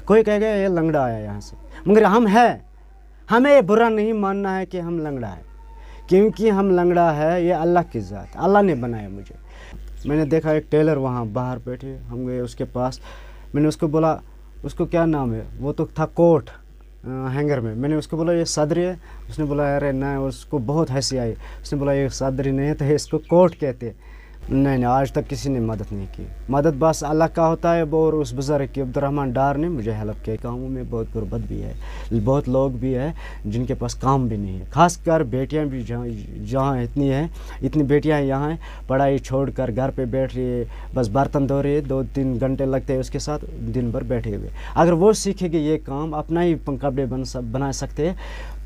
کوئی کہے گا یہ لنگڑا آیا یہاں سے، مگر ہم ہے، ہمیں یہ برا نہیں ماننا ہے کہ ہم لنگڑا ہے، کیونکہ ہم لنگڑا ہے یہ اللہ کی ذات، اللہ نے بنایا مجھے۔ میں نے دیکھا ایک ٹیلر وہاں باہر بیٹھے، ہم گئے اس کے پاس، میں نے اس کو بولا اس کو کیا نام ہے، وہ تو تھا کوٹ ہینگر میں نے اس کو بولا یہ صدری ہے، اس نے بولا ارے نہ، اس کو بہت ہنسی آئی، اس نے بولا یہ صدری نہیں ہے تو اس کو کوٹ کہتے ہیں۔ نہیں آج تک کسی نے مدد نہیں کی، مدد بس اللہ کا ہوتا ہے، اور اس بزرگ کی عبدالرحمن ڈار نے مجھے ہیلپ کیا۔ کاموں میں بہت غربت بھی ہے، بہت لوگ بھی ہیں جن کے پاس کام بھی نہیں ہے، خاص کر بیٹیاں بھی جہاں اتنی بیٹیاں ہیں یہاں ہیں، پڑھائی چھوڑ کر گھر پہ بیٹھ رہی ہے، بس برتن دھو رہی ہے، 2-3 گھنٹے لگتے ہیں اس کے ساتھ دن بھر بیٹھے ہوئے۔ اگر وہ سیکھے کہ یہ کام اپنا ہی کپڑے بنا سکتے ہیں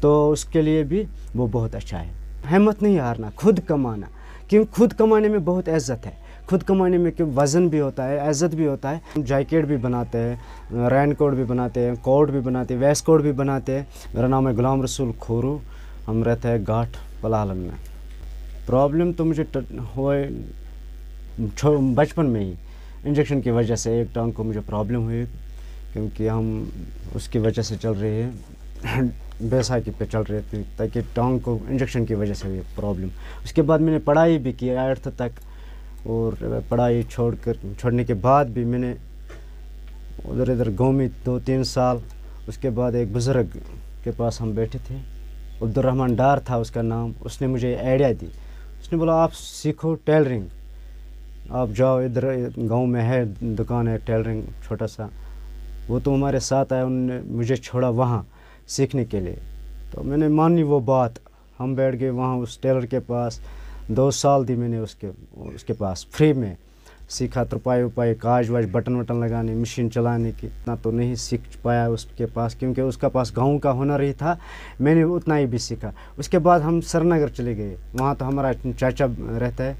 تو اس کے لیے بھی وہ بہت اچھا ہے۔ ہمت نہیں ہارنا، خود کمانا، کیونکہ خود کمانے میں بہت عزت ہے، خود کمانے میں کیوں وزن بھی ہوتا ہے، عزت بھی ہوتا ہے۔ جیکٹ بھی بناتے ہیں، رین کوٹ بھی بناتے ہیں، کوٹ بھی بناتے ہیں، ویسٹ کوٹ بھی بناتے ہیں۔ میرا نام ہے غلام رسول کھورو، ہم رہتے ہیں گھاٹ پلالن میں۔ پرابلم تو مجھے ہوئے بچپن میں ہی، انجیکشن کی وجہ سے ایک ٹانگ کو مجھے پرابلم ہوئی، کیونکہ ہم اس کی وجہ سے چل رہے ہیں، بیساکھی پہ چل رہے تھے، تاکہ ٹانگ کو انجیکشن کی وجہ سے ہوئی پرابلم۔ اس کے بعد میں نے پڑھائی بھی کی 8th تک، اور پڑھائی چھوڑنے کے بعد بھی میں نے ادھر گاؤں میں 2-3 سال۔ اس کے بعد ایک بزرگ کے پاس ہم بیٹھے تھے، عبدالرحمن ڈار تھا اس کا نام، اس نے مجھے آئیڈیا دی، اس نے بولا آپ سیکھو ٹیلرنگ، آپ جاؤ ادھر گاؤں میں ہے دکان ہے ٹیلرنگ چھوٹا سا، وہ تو ہمارے ساتھ آئے، انہوں نے مجھے چھوڑا وہاں سیکھنے کے لیے۔ تو میں نے مانی وہ بات، ہم بیٹھ گئے وہاں اس ٹیلر کے پاس، 2 سال دی میں نے اس کے پاس فری میں سیکھا، ترپائی وپائی، کاج واج، بٹن وٹن لگانے، مشین چلانے کی اتنا تو نہیں سیکھ پایا اس کے پاس، کیونکہ اس کا پاس گاؤں کا ہنر ہی تھا، میں نے اتنا ہی بھی سیکھا۔ اس کے بعد ہم سری نگر چلے گئے، وہاں تو ہمارا چاچا رہتا ہے،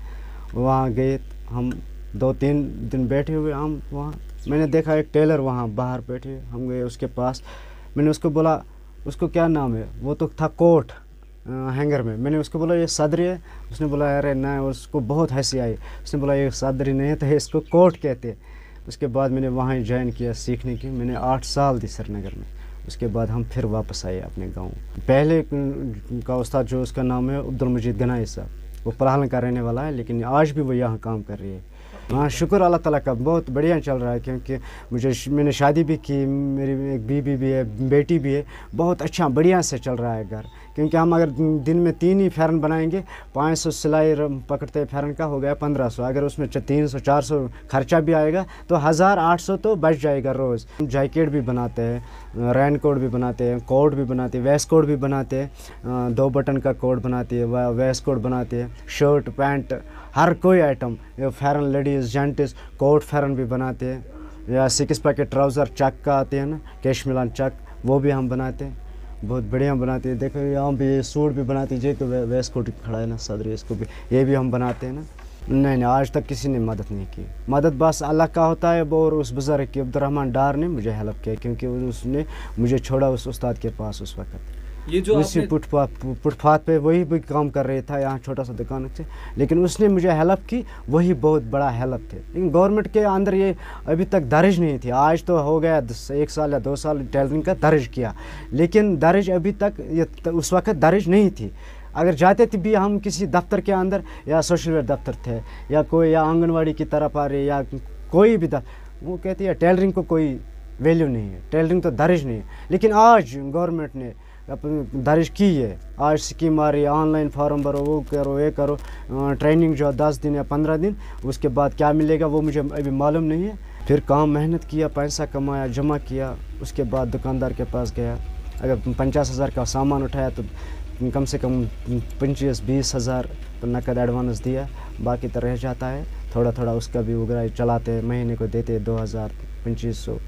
وہاں گئے ہم 2-3 دن بیٹھے ہوئے ہم وہاں، میں نے دیکھا ایک ٹیلر وہاں باہر بیٹھے، ہم گئے اس کے پاس، میں نے اس کو بولا اس کو کیا نام ہے، وہ تو تھا کوٹ ہینگر میں نے اس کو بولا یہ صدری ہے، اس نے بولا ارے نہ، اس کو بہت ہنسی آئی، اس نے بولا یہ صدری نہیں ہے تو اس کو کوٹ کہتے ہیں۔ اس کے بعد میں نے وہاں جوائن کیا سیکھنے کی، میں نے 8 سال دی سری نگر میں۔ اس کے بعد ہم پھر واپس آئے اپنے گاؤں۔ پہلے کا استاد جو اس کا نام ہے عبدالمجید گنائی صاحب، وہ پلہلن کا رہنے والا ہے، لیکن آج بھی وہ یہاں کام کر رہی ہے۔ ہاں شکر اللہ تعالیٰ کا، بہت بڑھیا چل رہا ہے، کیونکہ میں نے شادی بھی کی، میری ایک بیوی بھی ہے، بیٹی بھی ہے، بہت اچھا بڑھیا سے چل رہا ہے گھر۔ کیونکہ ہم اگر دن میں 3 ہی فیرن بنائیں گے، 500 سلائی پکڑتے فیرن کا ہو گیا 1500، اگر اس میں 300-400 خرچہ بھی آئے گا تو 1800 تو بچ جائے گا روز۔ جیکٹ بھی بناتے ہیں، رین کوٹ بھی بناتے ہیں، کوٹ بھی بناتے ہیں، ویسٹ کوٹ بھی بناتے ہیں، 2 بٹن کا کوٹ بناتے ہیں، ویسٹ کوٹ بناتے ہیں، شرٹ پینٹ ہر کوئی آئٹم، فیرن لیڈیز جینٹس کوٹ فیرن بھی بناتے ہیں، یا 6 پیکٹ ٹراؤزر چک کا آتے ہیں نا، کیش ملان چک، وہ بھی ہم بناتے ہیں، بہت بڑھیا بناتے ہیں۔ دیکھو یہاں بھی سوٹ بھی بناتے ہیں، جو ویسٹ کوٹ کھڑا ہے نا صدری، اس کو بھی یہ بھی ہم بناتے ہیں نا۔ نہیں آج تک کسی نے مدد نہیں کی، مدد بس اللہ کا ہوتا ہے، اور اس بزرگ کی عبدالرحمن ڈار نے مجھے ہیلپ کیا، کیونکہ اس نے مجھے چھوڑا اس استاد کے پاس اس وقت۔ یہ جو اسی پٹ پاتھ پہ وہی بھی کام کر رہے تھا، یہاں چھوٹا سا دکان سے، لیکن اس نے مجھے ہیلپ کی، وہی بہت بڑا ہیلپ تھے۔ لیکن گورنمنٹ کے اندر یہ ابھی تک درج نہیں تھی، آج تو ہو گیا 1 سال یا 2 سال ٹیلرنگ کا درج کیا، لیکن درج ابھی تک اس وقت درج نہیں تھی۔ اگر جاتے تھے بھی ہم کسی دفتر کے اندر، یا سوشل ویئر دفتر تھے، یا کوئی یا آنگن واڑی کی طرف آ رہے، یا کوئی بھی وہ کہتی ہے ٹیلرنگ کو کوئی ویلیو نہیں ہے، ٹیلرنگ تو درج نہیں ہے۔ لیکن آج گورنمنٹ نے درج کی ہے، آج اسکیم آ رہی ہے، آن لائن فارم بھرو، وہ کرو یہ کرو، ٹریننگ جو 10 دن یا 15 دن، اس کے بعد کیا ملے گا وہ مجھے ابھی معلوم نہیں ہے۔ پھر کام محنت کیا، پیسہ کمایا، جمع کیا، اس کے بعد دکاندار کے پاس گیا، اگر 50,000 کا سامان اٹھایا تو کم سے کم 25-20 ہزار نقد ایڈوانس دیا، باقی تو رہ جاتا ہے تھوڑا تھوڑا، اس کا بھی وغیرہ چلاتے ہیں، مہینے کو دیتے 2,000-2,500،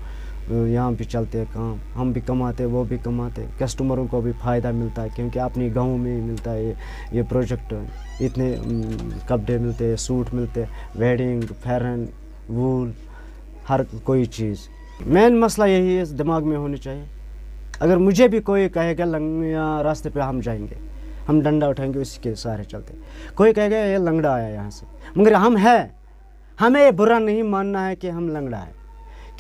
یہاں بھی چلتے ہیں کام، ہم بھی کماتے، وہ بھی کماتے، کسٹمروں کو بھی فائدہ ملتا ہے، کیونکہ اپنی گاؤں میں ہی ملتا ہے یہ پروجیکٹ، اتنے کپڑے ملتے، سوٹ ملتے، ویڈنگ، فیرن، وول، ہر کوئی چیز۔ مین مسئلہ یہی ہے، دماغ میں ہونی چاہیے۔ اگر مجھے بھی کوئی کہے گا یا راستے پہ ہم جائیں گے، ہم ڈنڈا اٹھائیں گے، اسی کے سہارے چلتے، کوئی کہے گا یہ لنگڑا آیا یہاں سے، مگر ہم ہے، ہمیں یہ برا نہیں ماننا ہے کہ ہم لنگڑا ہے،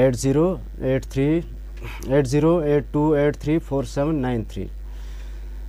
8082834793।